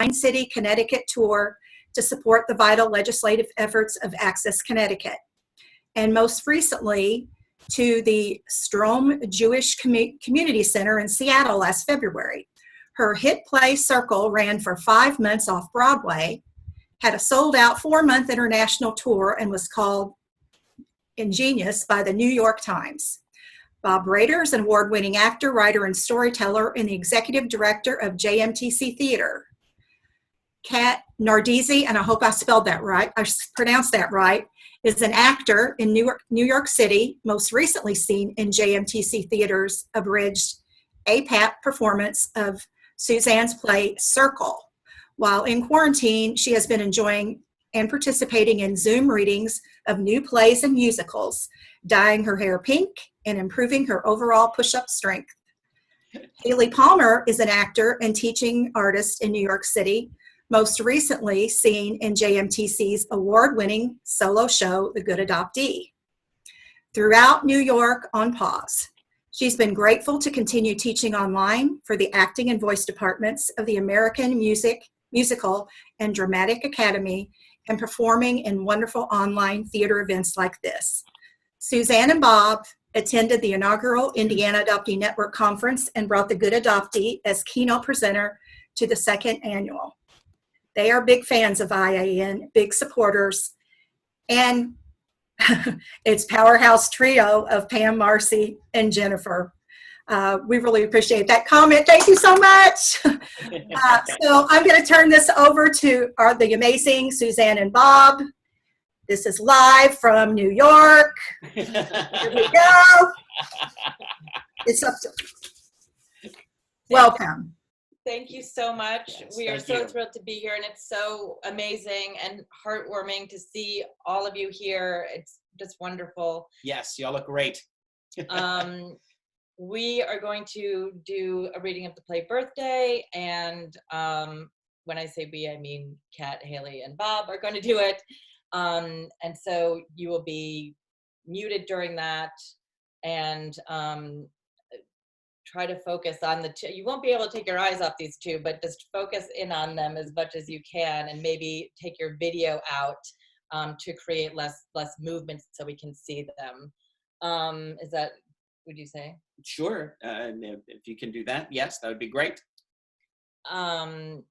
9-city Connecticut tour to support the vital legislative efforts of Access Connecticut, and most recently to the Strom Jewish Community Center in Seattle last February. Her hit play Circle ran for 5 months off Broadway, had a sold-out 4-month international tour, and was called Ingenious by the New York Times. Bob Brader is an award-winning actor, writer, and storyteller, and the executive director of JMTC Theater. Kat Nardizzi, and I hope I spelled that right, I pronounced that right, is an actor in New York City, most recently seen in JMTC Theater's abridged APAP performance of Suzanne's play Circle. While in quarantine, she has been enjoying and participating in Zoom readings of new plays and musicals, dyeing her hair pink and improving her overall push-up strength. Hayley Palmer is an actor and teaching artist in New York City, most recently seen in JMTC's award-winning solo show, The Good Adoptee. Throughout New York on pause, she's been grateful to continue teaching online for the acting and voice departments of the American Musical and Dramatic Academy and performing in wonderful online theater events like this. Suzanne and Bob attended the inaugural Indiana Adoptee Network Conference and brought the Good Adoptee as keynote presenter to the second annual. They are big fans of IAN, big supporters, and its powerhouse trio of Pam, Marcie, and Jennifer. We really appreciate that comment. Thank you so much. So I'm going to turn this over to the amazing Suzanne and Bob. This is live from New York. Here we go. It's up to welcome. Thank you so much. Yes, we are so thrilled to be here, and it's so amazing and heartwarming to see all of you here. It's just wonderful. Yes, y'all look great. We are going to do a reading of the play Birthday, and when I say we, I mean Kat, Hayley, and Bob are going to do it. And so you will be muted during that, and try to focus on the two. You won't be able to take your eyes off these two, but just focus in on them as much as you can, and maybe take your video out to create less movement so we can see them. Is that, would you say? Sure. If you can do that, yes, that would be great. And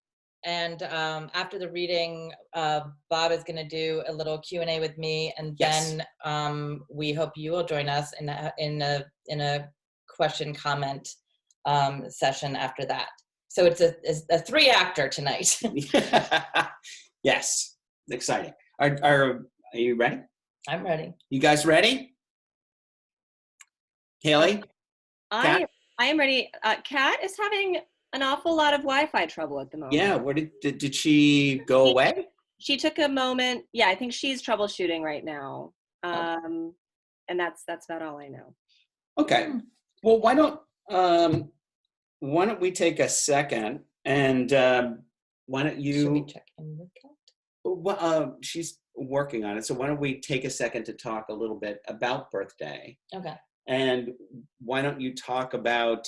after the reading, Bob is going to do a little Q&A with me, and Yes. then we hope you will join us in a question comment session after that. So it's a 3-actor tonight. Yes, exciting. Are you ready? I'm ready. You guys ready? Hayley? I am ready. Kat is having an awful lot of Wi-Fi trouble at the moment. Yeah, where did she go away? She took a moment. Yeah, I think she's troubleshooting right now. And that's about all I know. Okay. Well, why don't we take a second, and why don't you? Should we check in with Kat? Well, she's working on it. So why don't we take a second to talk a little bit about Birthday? Okay. And why don't you talk about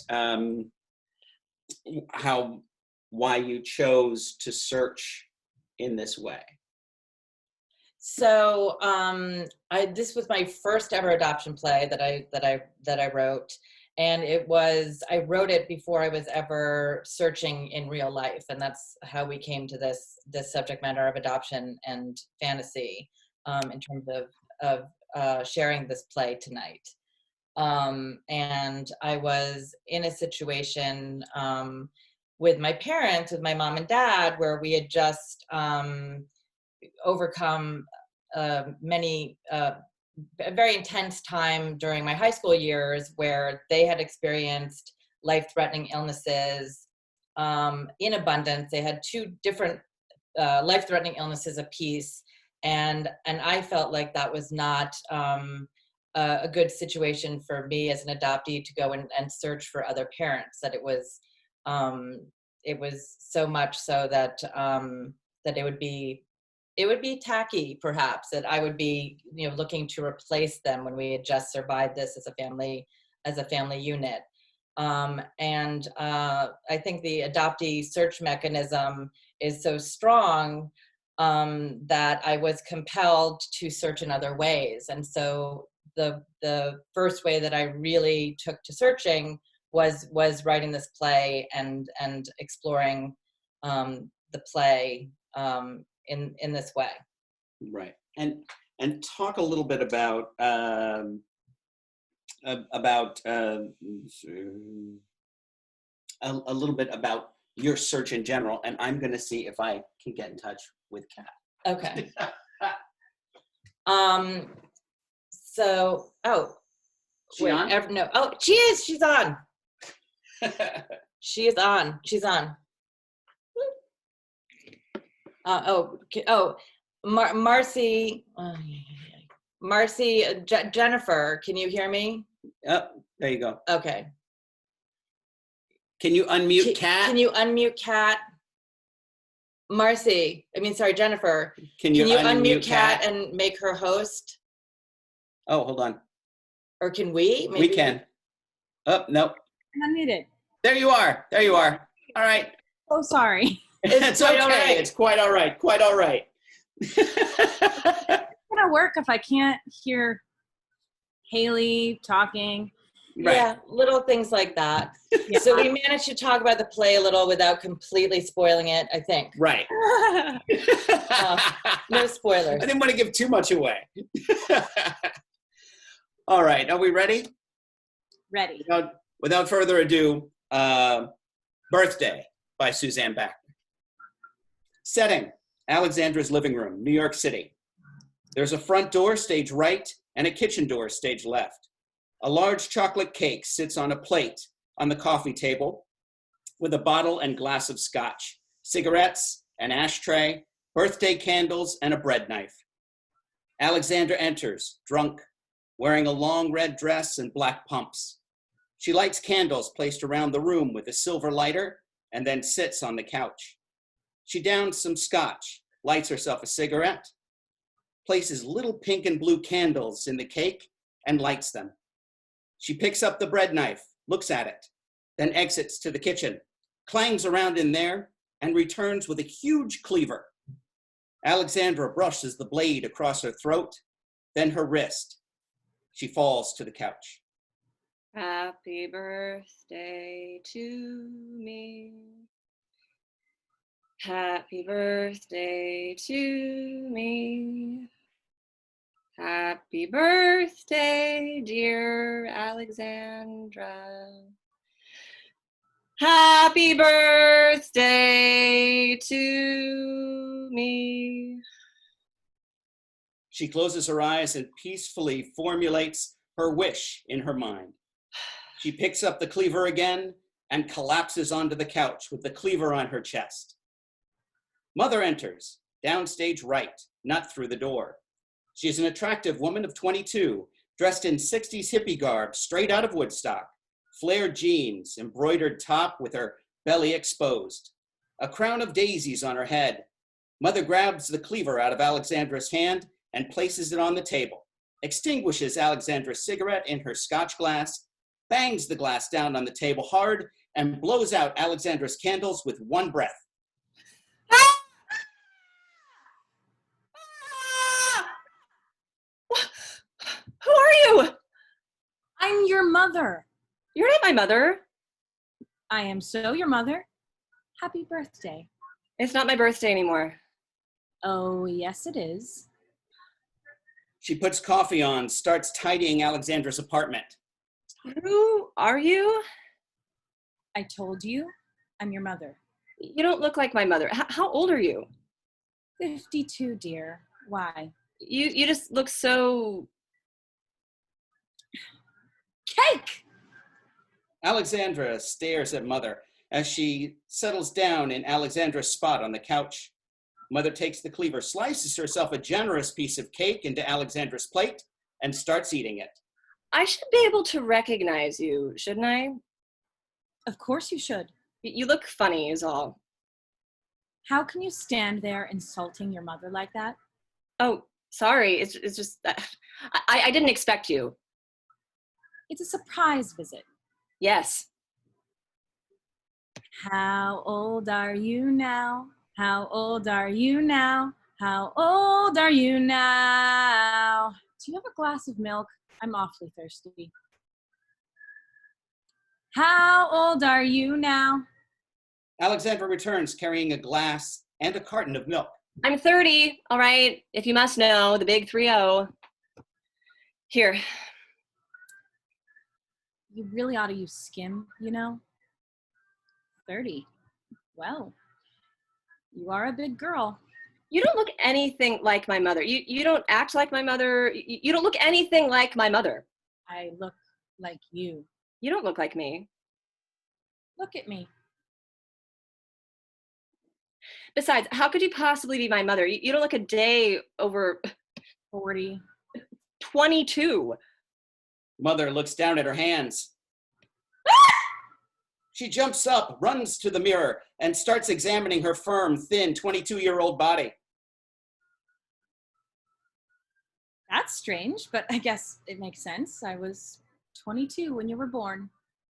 why you chose to search in this way? So this was my first ever adoption play that I wrote, and I wrote it before I was ever searching in real life, and that's how we came to this subject matter of adoption and fantasy in terms of sharing this play tonight. And I was in a situation with my parents, with my mom and dad, where we had just overcome a very intense time during my high school years, where they had experienced life-threatening illnesses in abundance. They had 2 different life-threatening illnesses apiece, and I felt like that was not a good situation for me as an adoptee to go and search for other parents. That it was so much so that it would be tacky, perhaps, that I would be looking to replace them when we had just survived this as a family unit. I think the adoptee search mechanism is so strong that I was compelled to search in other ways. And so the first way that I really took to searching was writing this play and exploring the play in this way. Right. And talk a little bit about a little bit about your search in general, and I'm going to see if I can get in touch with Kat. Okay. So, She wait, on? no. Oh, she is. She's on. She is on. She's on. Marcie. Marcie, Jennifer, can you hear me? Oh, there you go. Okay. Can you unmute Kat? Can you unmute Kat? Marcie, Jennifer. Can you unmute Kat and make her host? Oh, hold on. Or can we? We can. Oh, no. I'm unmuted. There you are. There you are. All right. Oh, sorry. It's quite okay. all right. It's quite all right. Quite all right. It's gonna work if I can't hear Hayley talking. Right. Yeah, little things like that. Yeah. So we managed to talk about the play a little without completely spoiling it, I think. Right. No spoilers. I didn't want to give too much away. All right. Are we ready? Ready. Without further ado, Birthday by Suzanne Bachner. Setting, Alexandra's living room, New York City. There's a front door, stage right, and a kitchen door, stage left. A large chocolate cake sits on a plate on the coffee table with a bottle and glass of scotch, cigarettes, an ashtray, birthday candles, and a bread knife. Alexandra enters, drunk, wearing a long red dress and black pumps. She lights candles placed around the room with a silver lighter and then sits on the couch. She downs some scotch, lights herself a cigarette, places little pink and blue candles in the cake, and lights them. She picks up the bread knife, looks at it, then exits to the kitchen, clangs around in there, and returns with a huge cleaver. Alexandra brushes the blade across her throat, then her wrist. She falls to the couch. Happy birthday to me. Happy birthday to me. Happy birthday, dear Alexandra. Happy birthday to me. She closes her eyes and peacefully formulates her wish in her mind. She picks up the cleaver again and collapses onto the couch with the cleaver on her chest. Mother enters, downstage right, not through the door. She is an attractive woman of 22, dressed in 60s hippie garb, straight out of Woodstock, flared jeans, embroidered top with her belly exposed, a crown of daisies on her head. Mother grabs the cleaver out of Alexandra's hand and places it on the table, extinguishes Alexandra's cigarette in her scotch glass, bangs the glass down on the table hard, and blows out Alexandra's candles with one breath. Who are you? I'm your mother. You're not my mother. I am so your mother. Happy birthday. It's not my birthday anymore. Oh, yes, it is. She puts coffee on, starts tidying Alexandra's apartment. Who are you? I told you, I'm your mother. You don't look like my mother. How old are you? 52, dear. Why? You just look so... Cake! Alexandra stares at Mother as she settles down in Alexandra's spot on the couch. Mother takes the cleaver, slices herself a generous piece of cake into Alexandra's plate, and starts eating it. I should be able to recognize you, shouldn't I? Of course you should. You look funny is all. How can you stand there insulting your mother like that? Oh, sorry. It's just that I didn't expect you. It's a surprise visit. Yes, How old are you now? How old are you now? How old are you now? Do you have a glass of milk? I'm awfully thirsty. How old are you now? Alexandra returns carrying a glass and a carton of milk. I'm 30, all right? If you must know, the big 3-0. Here. You really ought to use skim, you know? 30. Well, you are a big girl. You don't look anything like my mother. You don't act like my mother. You don't look anything like my mother. I look like you. You don't look like me. Look at me. Besides, how could you possibly be my mother? You don't look a day over 40. 22. Mother looks down at her hands. She jumps up, runs to the mirror, and starts examining her firm, thin, 22-year-old body. That's strange, but I guess it makes sense. I was 22 when you were born.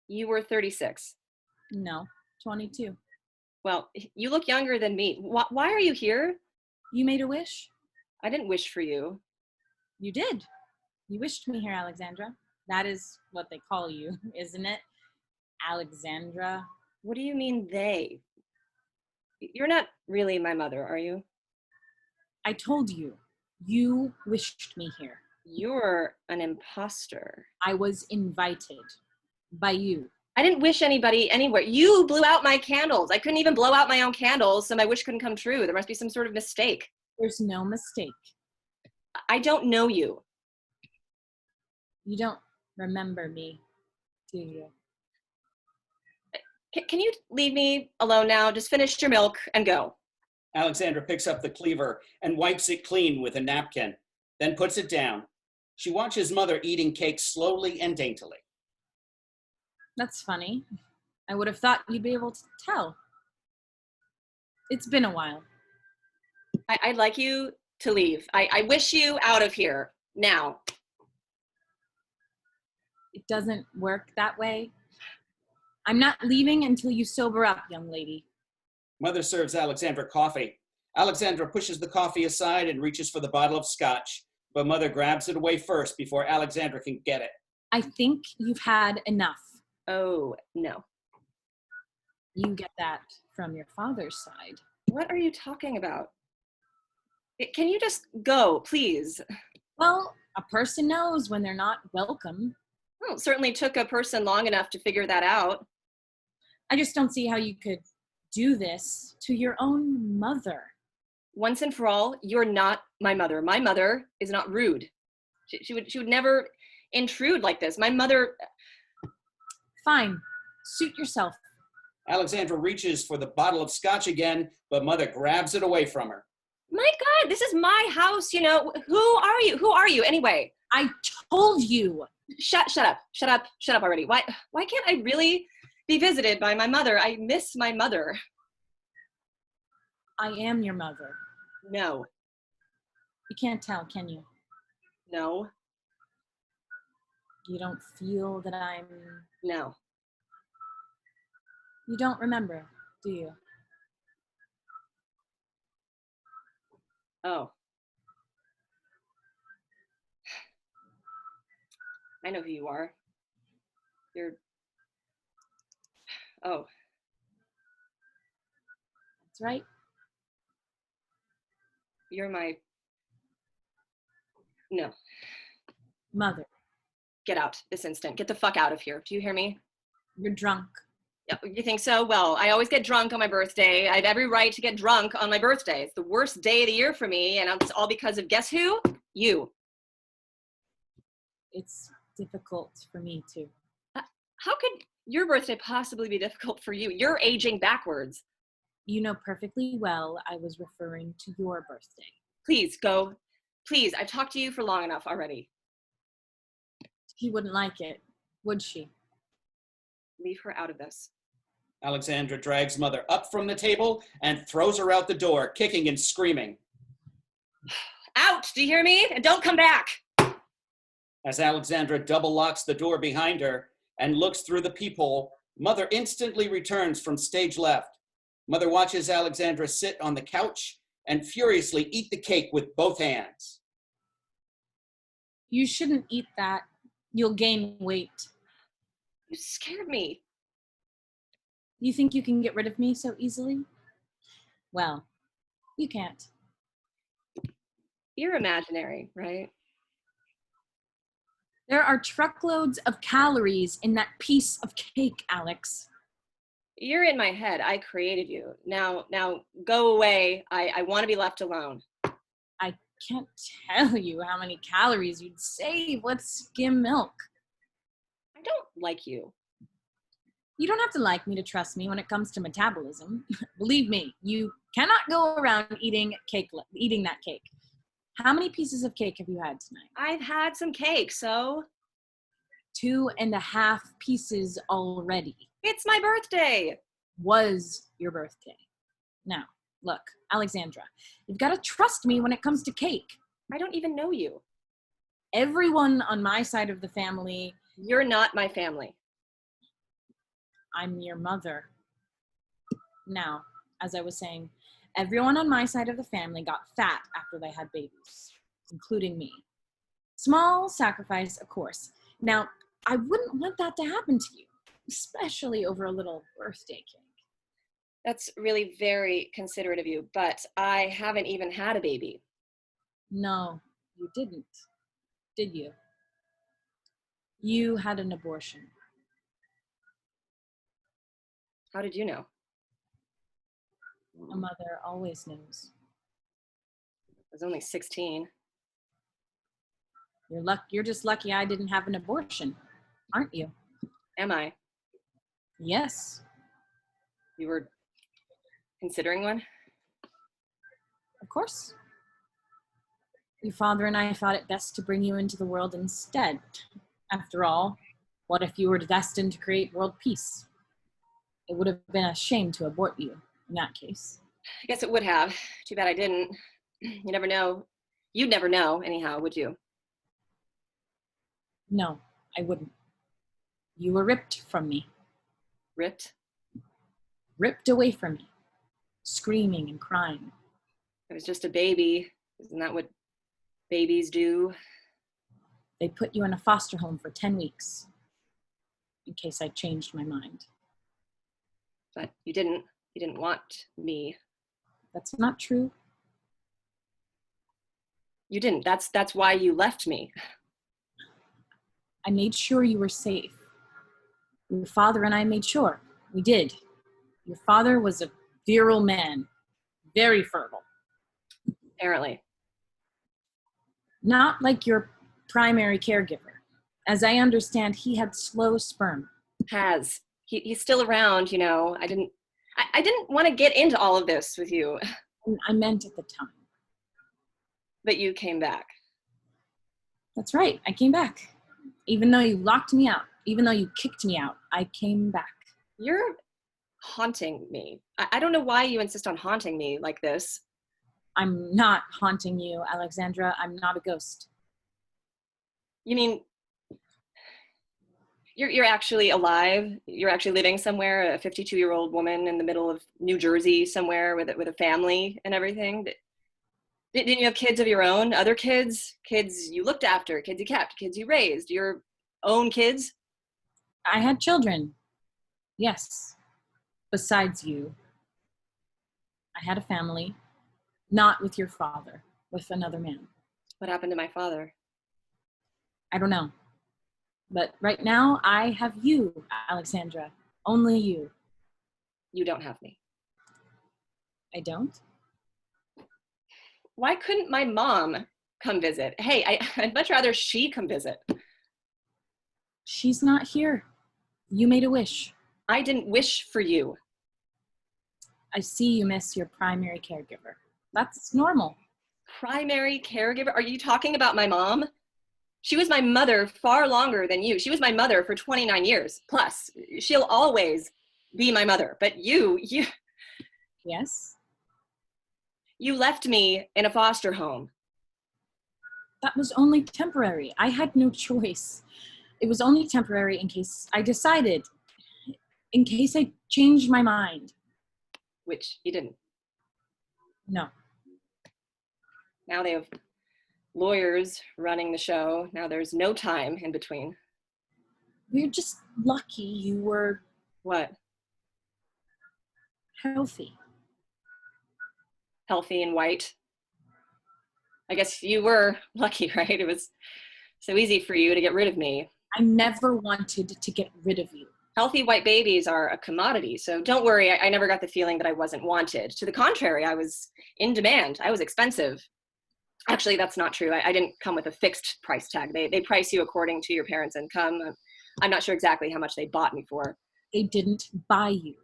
You were 36. No, 22. Well, you look younger than me. Why are you here? You made a wish? I didn't wish for you. You did. You wished me here, Alexandra. That is what they call you, isn't it? Alexandra. What do you mean they? You're not really my mother, are you? I told you. You wished me here. You're an imposter. I was invited by you. I didn't wish anybody anywhere. You blew out my candles. I couldn't even blow out my own candles, so my wish couldn't come true. There must be some sort of mistake. There's no mistake. I don't know you. You don't remember me, do you? Can you leave me alone now? Just finish your milk and go. Alexandra picks up the cleaver and wipes it clean with a napkin, then puts it down. She watches Mother eating cake slowly and daintily. That's funny. I would have thought you'd be able to tell. It's been a while. I'd like you to leave. I wish you out of here now. It doesn't work that way. I'm not leaving until you sober up, young lady. Mother serves Alexandra coffee. Alexandra pushes the coffee aside and reaches for the bottle of scotch, but Mother grabs it away first before Alexandra can get it. I think you've had enough. Oh, no. You get that from your father's side. What are you talking about? Can you just go, please? Well, a person knows when they're not welcome. Well, it certainly took a person long enough to figure that out. I just don't see how you could do this to your own mother. Once and for all, you're not my mother. My mother is not rude. She would never intrude like this. My mother... Fine. Suit yourself. Alexandra reaches for the bottle of scotch again, but Mother grabs it away from her. My God, this is my house, you know. Who are you? Who are you anyway? I told you. Shut up already. Why can't I really be visited by my mother? I miss my mother. I am your mother. No. You can't tell, can you? No. You don't feel that I'm... No. You don't remember, do you? Oh. I know who you are. You're... Oh. That's right. You're my... No. Mother. Get out this instant. Get the fuck out of here. Do you hear me? You're drunk. You think so? Well, I always get drunk on my birthday. I have every right to get drunk on my birthday. It's the worst day of the year for me, and it's all because of, guess who? You. It's difficult for me too. How could your birthday possibly be difficult for you? You're aging backwards. You know perfectly well I was referring to your birthday. Please, go. Please, I've talked to you for long enough already. She wouldn't like it, would she? Leave her out of this. Alexandra drags Mother up from the table and throws her out the door, kicking and screaming. Out! Do you hear me? And don't come back! As Alexandra double locks the door behind her and looks through the peephole, Mother instantly returns from stage left. Mother watches Alexandra sit on the couch and furiously eat the cake with both hands. You shouldn't eat that. You'll gain weight. You scared me. You think you can get rid of me so easily? Well, you can't. You're imaginary, right? There are truckloads of calories in that piece of cake, Alex. You're in my head. I created you. Now go away. I want to be left alone. I can't tell you how many calories you'd save. Let's skim milk. I don't like you. You don't have to like me to trust me when it comes to metabolism. Believe me, you cannot go around eating that cake. How many pieces of cake have you had tonight? I've had some cake, so 2.5 pieces already. it's my birthday. Was your birthday. Now, look, Alexandra, you've got to trust me when it comes to cake. I don't even know you. Everyone on my side of the family. You're not my family. I'm your mother. Now, as I was saying, everyone on my side of the family got fat after they had babies, including me. Small sacrifice, of course. Now, I wouldn't want that to happen to you, especially over a little birthday cake. That's really very considerate of you, but I haven't even had a baby. No, you didn't, did you? You had an abortion. How did you know? A mother always knows. I was only 16. You're just lucky I didn't have an abortion, aren't you? Am I? Yes. You were considering one? Of course. Your father and I thought it best to bring you into the world instead. After all, what if you were destined to create world peace? It would have been a shame to abort you in that case. I guess it would have. Too bad I didn't. You never know. You'd never know, anyhow, would you? No, I wouldn't. You were ripped from me. Ripped? Ripped away from me. Screaming and crying. I was just a baby. Isn't that what babies do? They put you in a foster home for 10 weeks. In case I changed my mind. But you didn't want me. That's not true. You didn't. That's why you left me. I made sure you were safe. Your father and I made sure. We did. Your father was a virile man. Very fertile. Apparently. Not like your primary caregiver. As I understand, he had slow sperm. He's still around, you know. I didn't want to get into all of this with you. I meant at the time. But you came back. That's right, I came back. Even though you locked me out, even though you kicked me out, I came back. You're haunting me. I don't know why you insist on haunting me like this. I'm not haunting you, Alexandra. I'm not a ghost. You mean you're actually alive? You're actually living somewhere, a 52-year-old woman in the middle of New Jersey somewhere with a family and everything? Didn't you have kids of your own? Other kids? Kids you looked after, kids you kept, kids you raised, your own kids? I had children. Yes. Besides you. I had a family. Not with your father. With another man. What happened to my father? I don't know. But right now, I have you, Alexandra. Only you. You don't have me. I don't? Why couldn't my mom come visit? Hey, I'd much rather she come visit. She's not here. You made a wish. I didn't wish for you. I see you miss your primary caregiver. That's normal. Primary caregiver? Are you talking about my mom? She was my mother far longer than you. She was my mother for 29 years plus. She'll always be my mother. But you Yes? You left me in a foster home. That was only temporary. I had no choice. It was only temporary in case I decided. in case I changed my mind. Which you didn't. No. Now they have lawyers running the show. Now there's no time in between. We're just lucky you were What? healthy. Healthy and white. I guess you were lucky, right? It was so easy for you to get rid of me. I never wanted to get rid of you. Healthy white babies are a commodity, so don't worry, I never got the feeling that I wasn't wanted. To the contrary, I was in demand. I was expensive. Actually, that's not true. I didn't come with a fixed price tag. They price you according to your parents' income. I'm not sure exactly how much they bought me for. They didn't buy you.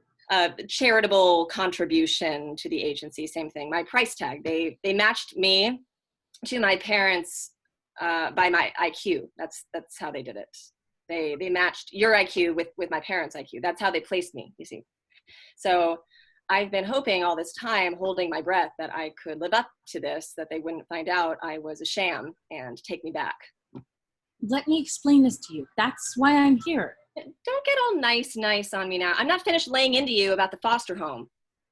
Charitable contribution to the agency, same thing. My price tag, they matched me to my parents by my IQ. That's how they did it. They matched your IQ with my parents' IQ. That's how they placed me, you see. So I've been hoping all this time, holding my breath, that I could live up to this, that they wouldn't find out I was a sham and take me back. Let me explain this to you. That's why I'm here. Don't get all nice on me now. I'm not finished laying into you about the foster home.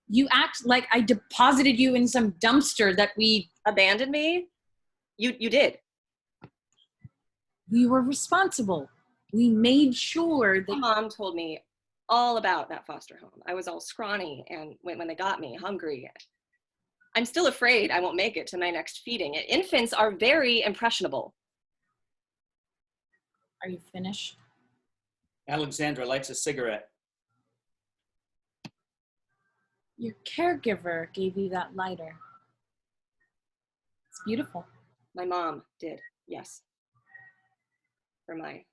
You act like I deposited you in some dumpster that we Abandoned me? You did. We were responsible. We made sure My that mom told me all about that foster home. I was all scrawny, and when they got me, hungry. I'm still afraid I won't make it to my next feeding. Infants are very impressionable. Are you finished? Alexandra lights a cigarette. Your caregiver gave you that lighter. It's beautiful. My mom did, yes. For my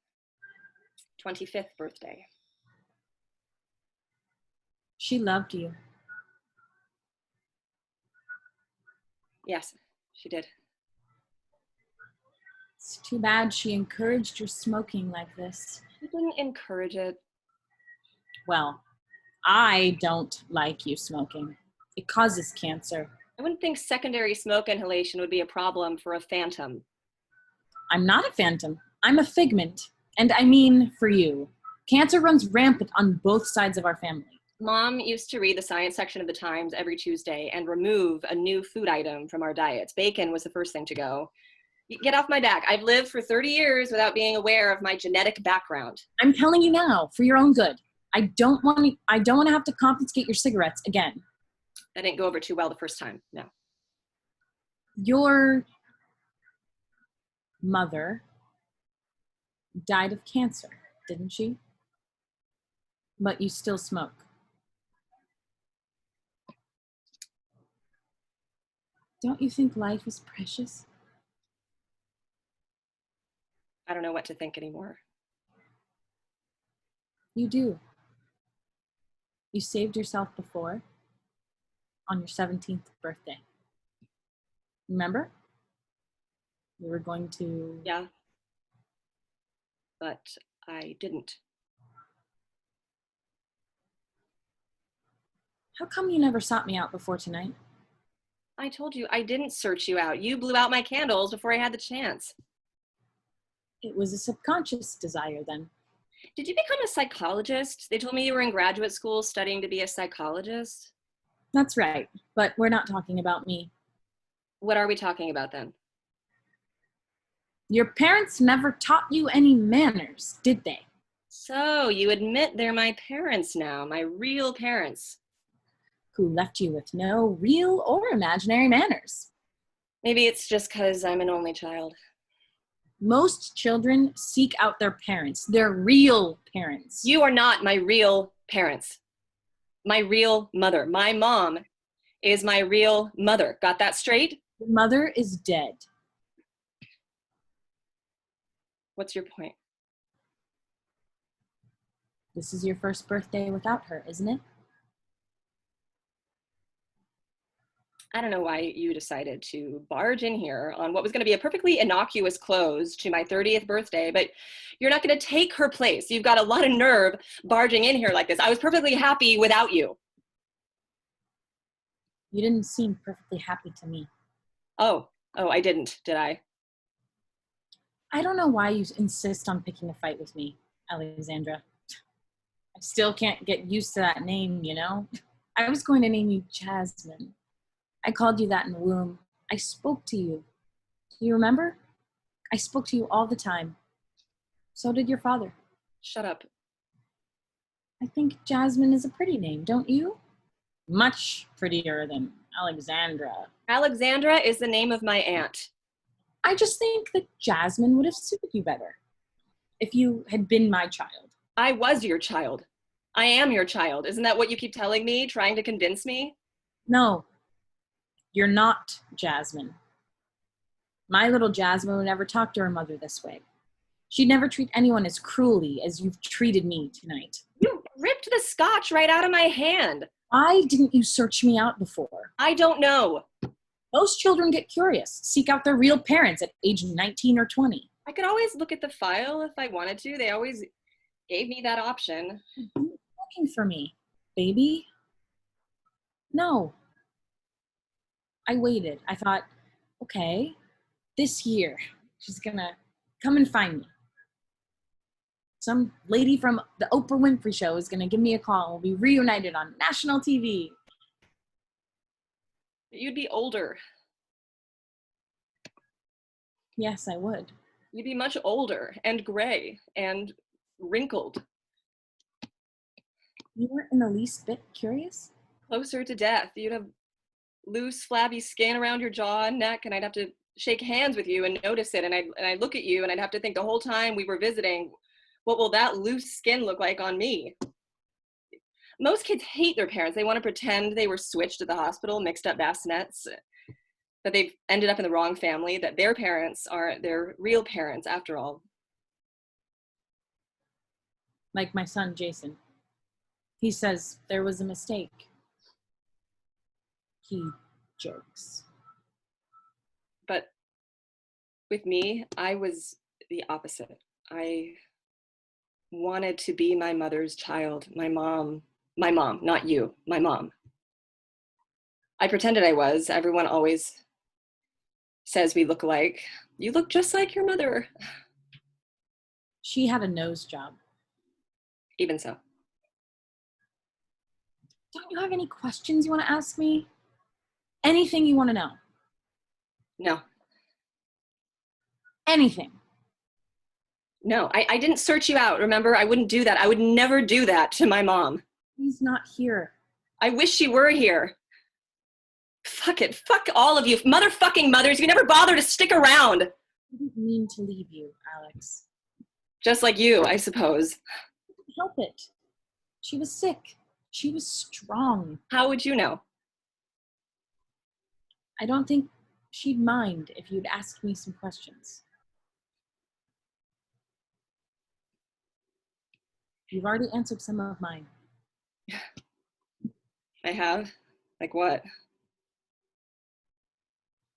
25th birthday. She loved you. Yes, she did. It's too bad she encouraged your smoking like this. She didn't encourage it. Well, I don't like you smoking. It causes cancer. I wouldn't think secondary smoke inhalation would be a problem for a phantom. I'm not a phantom. I'm a figment. And I mean for you. Cancer runs rampant on both sides of our family. Mom used to read the science section of the Times every Tuesday and remove a new food item from our diets. Bacon was the first thing to go. Get off my back. I've lived for 30 years without being aware of my genetic background. I'm telling you now, for your own good. I don't want to have to confiscate your cigarettes again. That didn't go over too well the first time, no. Your mother died of cancer, didn't she? But you still smoke. Don't you think life is precious? I don't know what to think anymore. You do. You saved yourself before on your 17th birthday. Remember? You were going to... Yeah. But I didn't. How come you never sought me out before tonight? I told you I didn't search you out. You blew out my candles before I had the chance. It was a subconscious desire then. Did you become a psychologist? They told me you were in graduate school studying to be a psychologist. That's right, but we're not talking about me. What are we talking about then? Your parents never taught you any manners, did they? So you admit they're my parents now, my real parents. Who left you with no real or imaginary manners. Maybe it's just because I'm an only child. Most children seek out their parents, their real parents. You are not my real parents. My real mother. My mom is my real mother. Got that straight? Your mother is dead. What's your point? This is your first birthday without her, isn't it? I don't know why you decided to barge in here on what was going to be a perfectly innocuous close to my 30th birthday, but you're not going to take her place. You've got a lot of nerve barging in here like this. I was perfectly happy without you. You didn't seem perfectly happy to me. Oh, I didn't, did I? I don't know why you insist on picking a fight with me, Alexandra. I still can't get used to that name, you know? I was going to name you Jasmine. I called you that in the womb. I spoke to you. Do you remember? I spoke to you all the time. So did your father. Shut up. I think Jasmine is a pretty name, don't you? Much prettier than Alexandra. Alexandra is the name of my aunt. I just think that Jasmine would have suited you better if you had been my child. I was your child. I am your child. Isn't that what you keep telling me, trying to convince me? No, you're not Jasmine. My little Jasmine would never talk to her mother this way. She'd never treat anyone as cruelly as you've treated me tonight. You ripped the scotch right out of my hand. Why didn't you search me out before? I don't know. Most children get curious, seek out their real parents at age 19 or 20. I could always look at the file if I wanted to. They always gave me that option. Looking for me, baby? No. I waited. I thought, okay, this year, she's gonna come and find me. Some lady from the Oprah Winfrey Show is gonna give me a call. We'll be reunited on national TV. You'd be older. Yes, I would. You'd be much older and gray and wrinkled. You weren't in the least bit curious? Closer to death. You'd have loose, flabby skin around your jaw and neck, and I'd have to shake hands with you and notice it, and I'd look at you, and I'd have to think the whole time we were visiting, what will that loose skin look like on me? Most kids hate their parents. They want to pretend they were switched at the hospital, mixed up bassinets, that they've ended up in the wrong family, that their parents are their real parents after all. Like my son, Jason. He says there was a mistake. He jokes. But with me, I was the opposite. I wanted to be my mother's child, my mom, not you, my mom. I pretended I was. Everyone always says we look alike. You look just like your mother. She had a nose job. Even so. Don't you have any questions you want to ask me? Anything you want to know? No. Anything. No, I didn't search you out, remember? I wouldn't do that. I would never do that to my mom. He's not here. I wish she were here. Fuck it. Fuck all of you. Motherfucking mothers. You never bother to stick around. I didn't mean to leave you, Alex. Just like you, I suppose. I couldn't help it. She was sick. She was strong. How would you know? I don't think she'd mind if you'd ask me some questions. You've already answered some of mine. I have? Like what?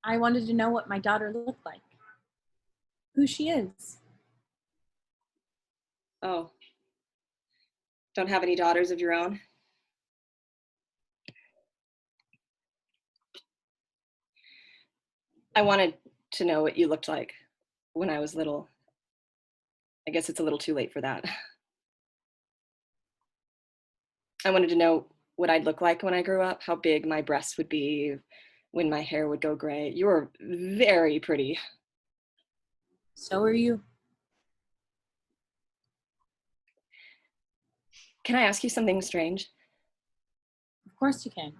I wanted to know what my daughter looked like. Who she is. Oh. Don't have any daughters of your own? I wanted to know what you looked like when I was little. I guess it's a little too late for that. I wanted to know what I'd look like when I grew up, how big my breasts would be, when my hair would go gray. You were very pretty. So are you. Can I ask you something strange? Of course you can.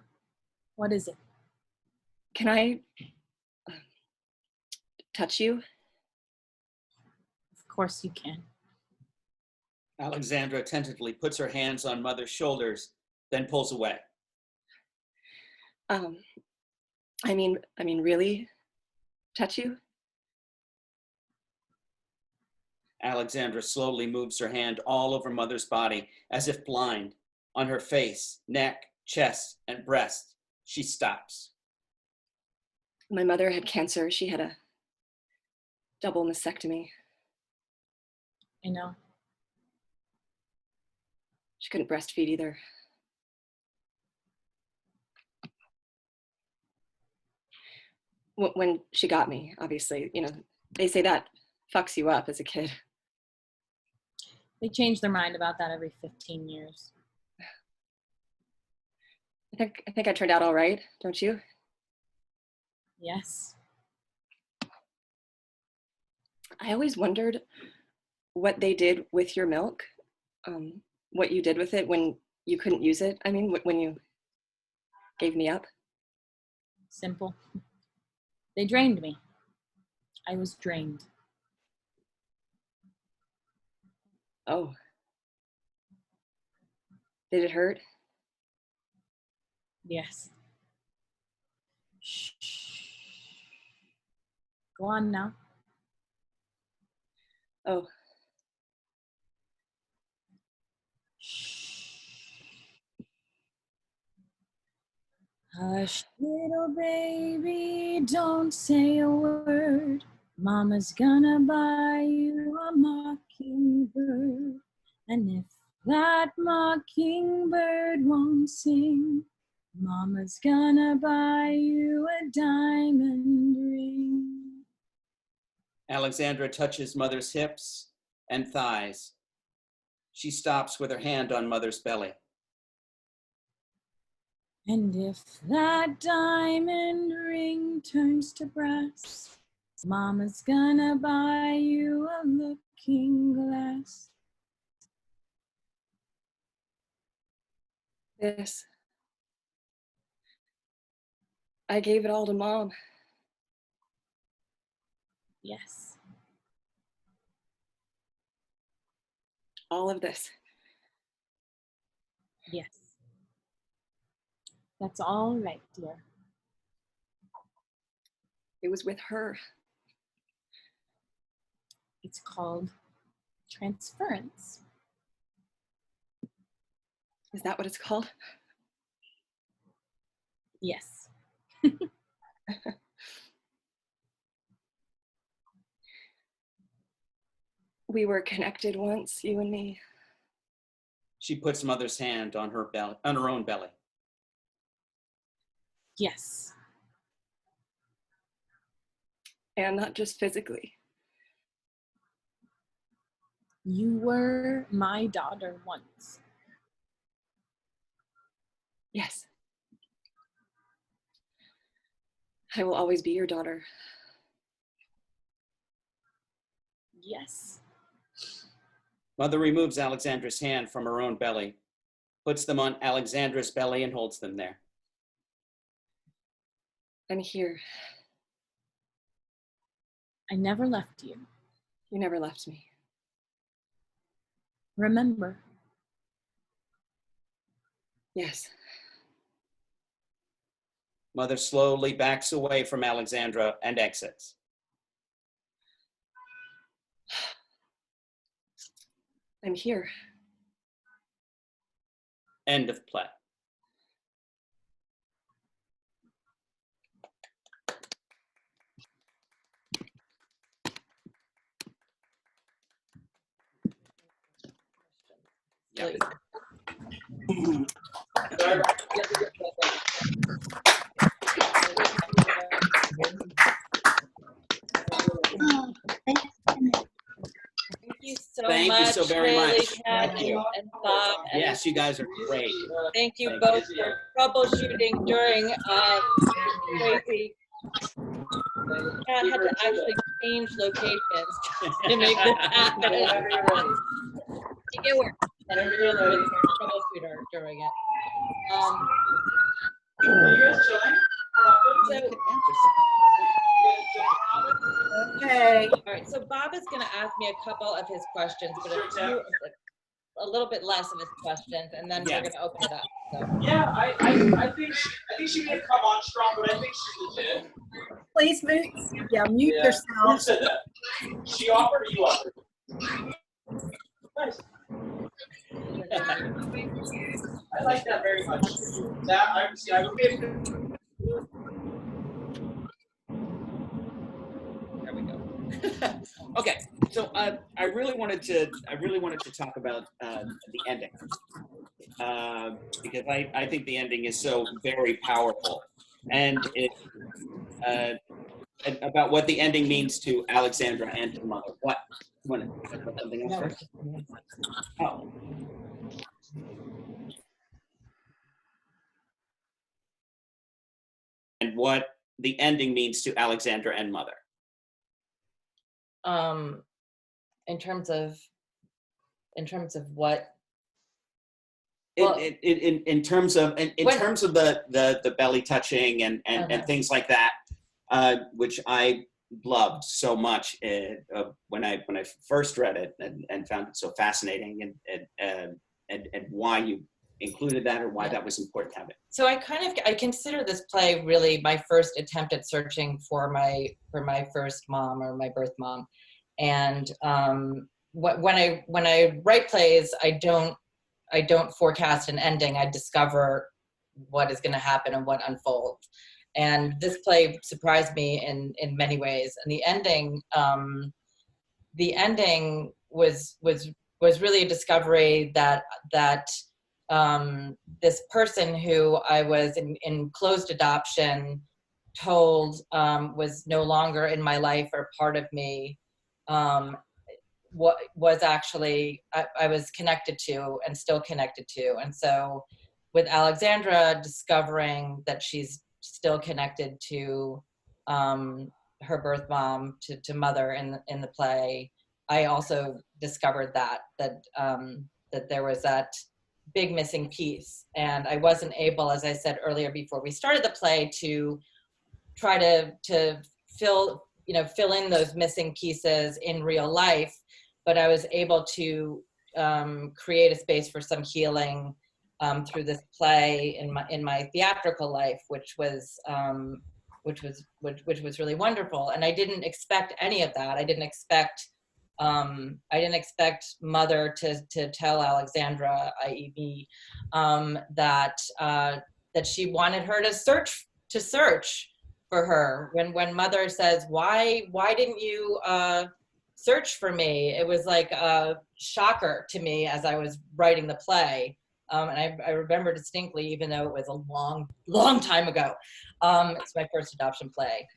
What is it? Can I touch you? Of course you can. Alexandra tentatively puts her hands on Mother's shoulders, then pulls away. I mean, really? Touch you? Alexandra slowly moves her hand all over Mother's body, as if blind, on her face, neck, chest, and breast. She stops. My mother had cancer. She had a double mastectomy. I know. She couldn't breastfeed either. When she got me, obviously, you know, they say that fucks you up as a kid. They change their mind about that every 15 years. I think I turned out all right, don't you? Yes. I always wondered what they did with your milk, what you did with it when you couldn't use it. I mean, when you gave me up. Simple. They drained me. I was drained. Oh. Did it hurt? Yes. Shh. Go on now. Oh. Hush, little baby, don't say a word. Mama's gonna buy you a mockingbird. And if that mockingbird won't sing, Mama's gonna buy you a diamond ring. Alexandra touches mother's hips and thighs. She stops with her hand on mother's belly. And if that diamond ring turns to brass, Mama's gonna buy you a looking glass. This. I gave it all to Mom. Yes. All of this. Yes. That's all right, dear. It was with her. It's called transference. Is that what it's called? Yes. We were connected once, you and me. She puts mother's hand on her belly, on her own belly. Yes. And not just physically. You were my daughter once. Yes. I will always be your daughter. Yes. Mother removes Alexandra's hand from her own belly, puts them on Alexandra's belly and holds them there. I'm here. I never left you. You never left me. Remember. Yes. Mother slowly backs away from Alexandra and exits. I'm here. End of play. Yep. Thank you so Thank much. you so very Haley, much. Kat, Thank you. and Bob. And Yes, you guys are great. thank you Thank both for troubleshooting during crazy. Kat had to actually change locations to make this happen. It worked. And I'm really with our troubleshooter during it. Okay. All right, so Bob is going to ask me a couple of his questions, but a little bit less of his questions, and then we're going to open it up. So. Yeah, I think she may have come on strong, but I think she's legit. Please mute Who yourself. said that? She offered or you offered? Nice. I like that very much. That I would be. There we go. Okay, so I really wanted to talk about the ending because I think the ending is so very powerful, and it about what the ending means to Alexandra and to Mother. Want to talk about something else first? Oh. And what the ending means to Alexandra and Mother. In terms of what? In terms of the belly touching and things like that, which I loved so much when I first read it and found it so fascinating, and why you included that, or why that was important to have it. So I consider this play really my first attempt at searching for my first mom, or my birth mom. And when I write plays, I don't forecast an ending. I discover what is going to happen and what unfolds. And this play surprised me in many ways. And the ending was really a discovery that this person who I was in closed adoption told was no longer in my life or part of me, what was actually I was connected to and still connected to. And so with Alexandra discovering that she's still connected to her birth mom, to Mother in the play, I also discovered that there was that big missing piece. And I wasn't able, as I said earlier before we started the play, to try to fill in those missing pieces in real life, but I was able to create a space for some healing through this play in my theatrical life, which was really wonderful. And I didn't expect any of that. I didn't expect Mother to tell Alexandra, i.e. me, that she wanted her to search for her. When Mother says, why didn't you search for me? It was like a shocker to me as I was writing the play. And I remember distinctly, even though it was a long time ago. It's my first adoption play.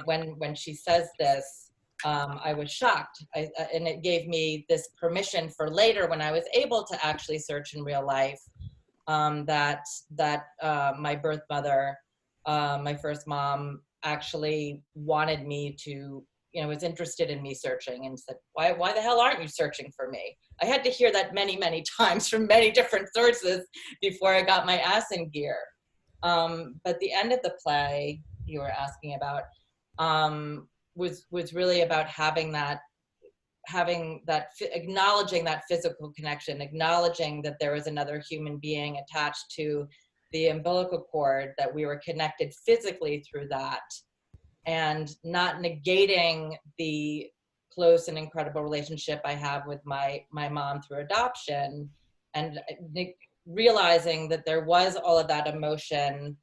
When she says this, I was shocked. And it gave me this permission for later, when I was able to actually search in real life, that my birth mother, my first mom, actually wanted me to, was interested in me searching, and said, why the hell aren't you searching for me? I had to hear that many, many times from many different sources before I got my ass in gear. But the end of the play you were asking about was really about acknowledging that physical connection, acknowledging that there was another human being attached to the umbilical cord, that we were connected physically through that, and not negating the close and incredible relationship I have with my mom through adoption, and realizing that there was all of that emotion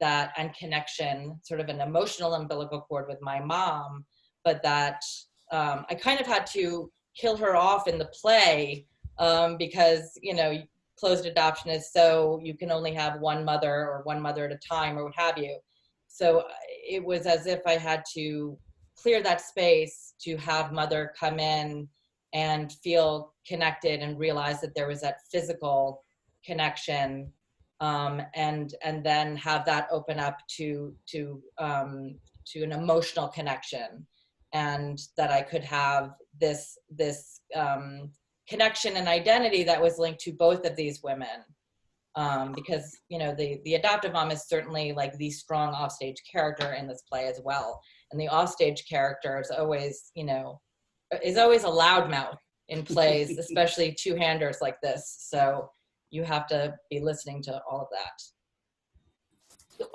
and connection, sort of an emotional umbilical cord with my mom, but that I kind of had to kill her off in the play because, closed adoption is so you can only have one mother, or one mother at a time, or what have you. So it was as if I had to clear that space to have Mother come in and feel connected and realize that there was that physical connection, and then have that open up to an emotional connection, and that I could have this connection and identity that was linked to both of these women. Because the adoptive mom is certainly like the strong offstage character in this play as well, and the offstage character is always a loudmouth in plays, especially two-handers like this. So you have to be listening to all of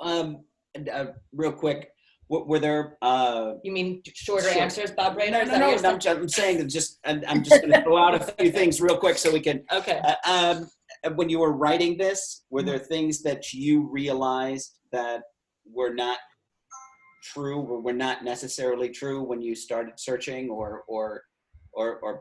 that. Real quick, were there? You mean shorter answers, Bob Brader? No. I'm saying that I'm just going to throw out a few things real quick so we can. Okay. When you were writing this, were there things that you realized that were not true, or were not necessarily true when you started searching, or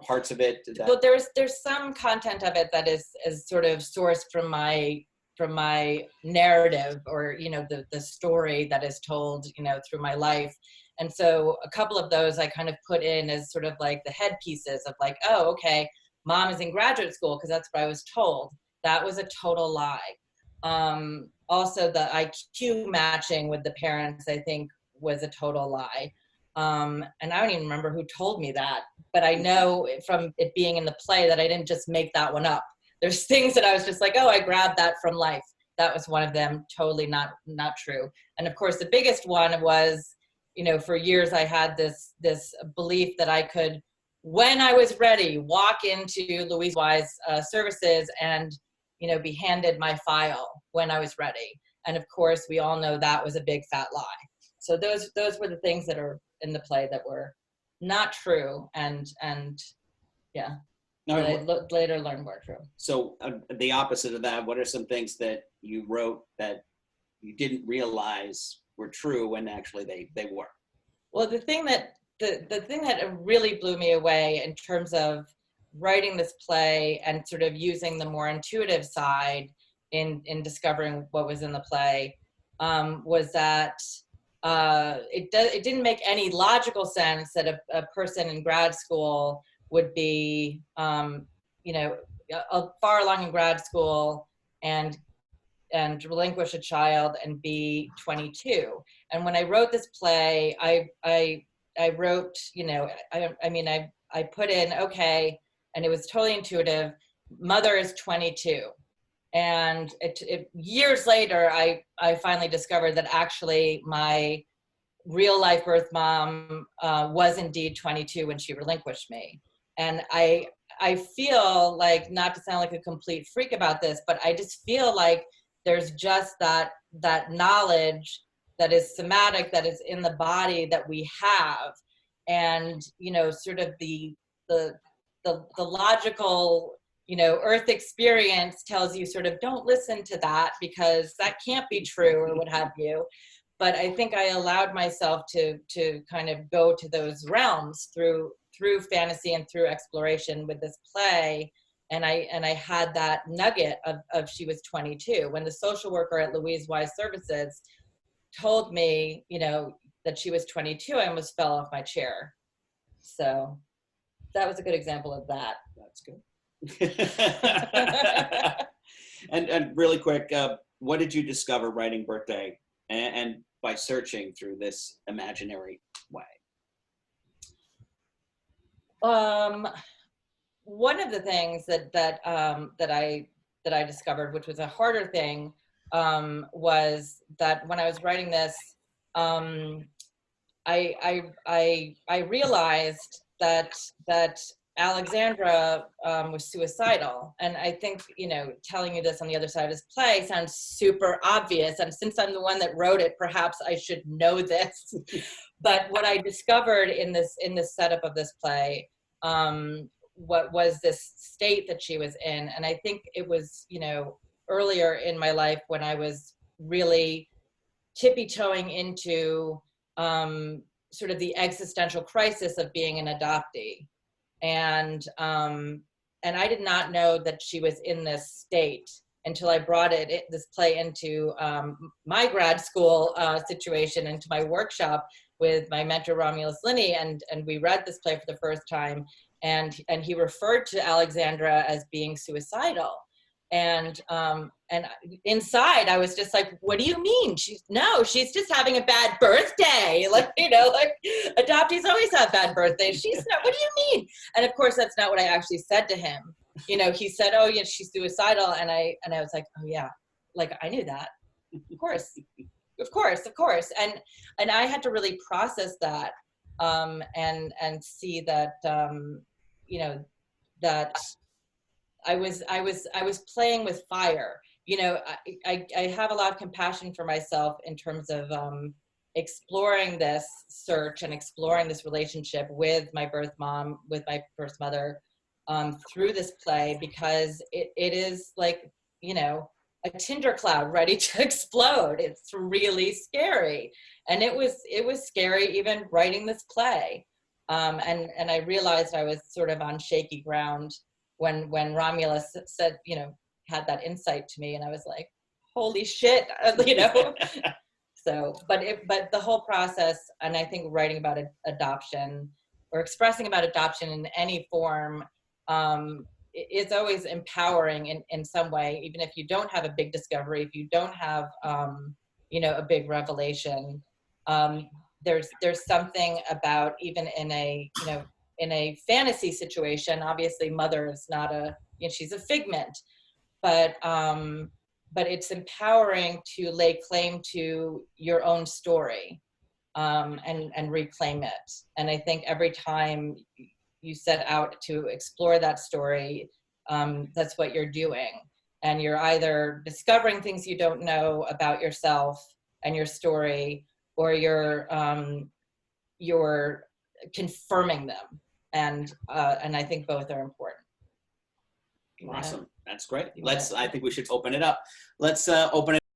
parts of it? Well, there's some content of it that is sort of sourced from my my narrative, or the story that is told through my life. And so a couple of those I kind of put in as sort of like the headpieces of like, oh, okay, mom is in graduate school because that's what I was told. That was a total lie. Also, the IQ matching with the parents, I think, was a total lie. And I don't even remember who told me that, but I know from it being in the play that I didn't just make that one up. There's things that I was just like, oh, I grabbed that from life. That was one of them. Totally not true. And of course, the biggest one was, for years I had this belief that I could, when I was ready, walk into Louise Wise services and, be handed my file when I was ready. And of course, we all know that was a big fat lie. So those were the things that are in the play that were not true, and yeah, that I later learned were true. So the opposite of that, what are some things that you wrote that you didn't realize were true when actually they were? Well, the thing that really blew me away in terms of writing this play and sort of using the more intuitive side in discovering what was in the play was that it didn't make any logical sense that a person in grad school would be far along in grad school and relinquish a child and be 22. And when I wrote this play, I wrote, I put in, okay, and it was totally intuitive, mother is 22. And years later, I finally discovered that actually my real life birth mom was indeed 22 when she relinquished me. And I feel like, not to sound like a complete freak about this, but I just feel like there's just that knowledge that is somatic, that is in the body that we have. And, sort of the logical, earth experience tells you sort of don't listen to that because that can't be true or what have you. But I think I allowed myself to kind of go to those realms through fantasy and through exploration with this play. And I had that nugget of she was 22. When the social worker at Louise Wise Services told me, that she was 22, I almost fell off my chair. So that was a good example of that. That's good. and really quick, what did you discover writing Birthday and by searching through this imaginary way? One of the things that I discovered, which was a harder thing, was that when I was writing this, I realized that Alexandra was suicidal. And I think, telling you this on the other side of this play sounds super obvious. And since I'm the one that wrote it, perhaps I should know this. But what I discovered in this setup of this play, what was this state that she was in. And I think it was, earlier in my life when I was really tippy-toeing into sort of the existential crisis of being an adoptee. And I did not know that she was in this state until I brought this play into my grad school situation, into my workshop with my mentor Romulus Linney, and we read this play for the first time, and he referred to Alexandra as being suicidal. And inside I was just like, what do you mean? She's just having a bad birthday. Like, adoptees always have bad birthdays. She's not, what do you mean? And of course, that's not what I actually said to him. He said, oh yeah, she's suicidal. And I was like, oh yeah, like I knew that. Of course. And I had to really process that, and see that, that I was playing with fire. I have a lot of compassion for myself in terms of exploring this search and exploring this relationship with my birth mom, with my first mother, through this play, because it is like, a tinder cloud ready to explode. It's really scary. And it was scary even writing this play. And I realized I was sort of on shaky ground when Romulus said, had that insight to me, and I was like, holy shit, you know. So, but the whole process, and I think writing about adoption or expressing about adoption in any form, is always empowering in some way, even if you don't have a big discovery, if you don't have, you know, a big revelation. There's something about, even in a, you know, in a fantasy situation, obviously mother is not a, you know, she's a figment, but it's empowering to lay claim to your own story, and reclaim it. And I think every time you set out to explore that story, that's what you're doing. And you're either discovering things you don't know about yourself and your story, or you're confirming them. And I think both are important. Awesome. That's great. I think we should open it up. Let's open it